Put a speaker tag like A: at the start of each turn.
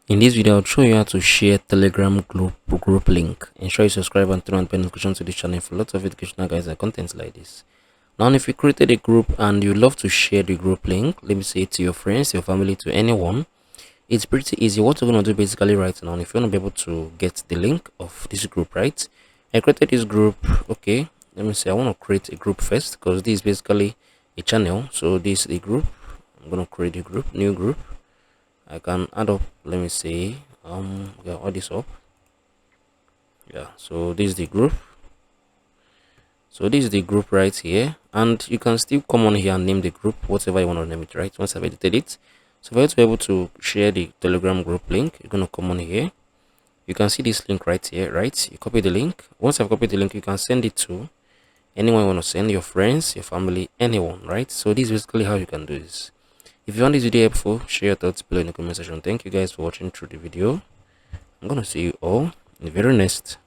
A: In this video, I'll show you how to share Telegram group link. Ensure you subscribe and turn on bell notification to this channel for lots of educational guides and contents like this. Now, if you created a group and you love to share the group link, let me say to your friends, your family, to anyone, it's pretty easy. What you're going to do basically right now, if you want to be able to get the link of this group, right? I created this group. Okay, let me say I want to create a group first because this is basically a channel. So this is the group. I'm going to create a group, new group. I can add up, let me say, all this up. Yeah, so this is the group. So this is the group right here, and you can still come on here and name the group whatever you want to name it, right? Once I've edited it, so for you to be able to share the Telegram group link, you're gonna come on here. You can see this link right here, right? You copy the link. Once I've copied the link, you can send it to anyone you want to send, your friends, your family, anyone, right? So this is basically how you can do this. If you found this video helpful, share your thoughts below in the comment section. Thank you guys for watching through the video. I'm gonna see you all in the very next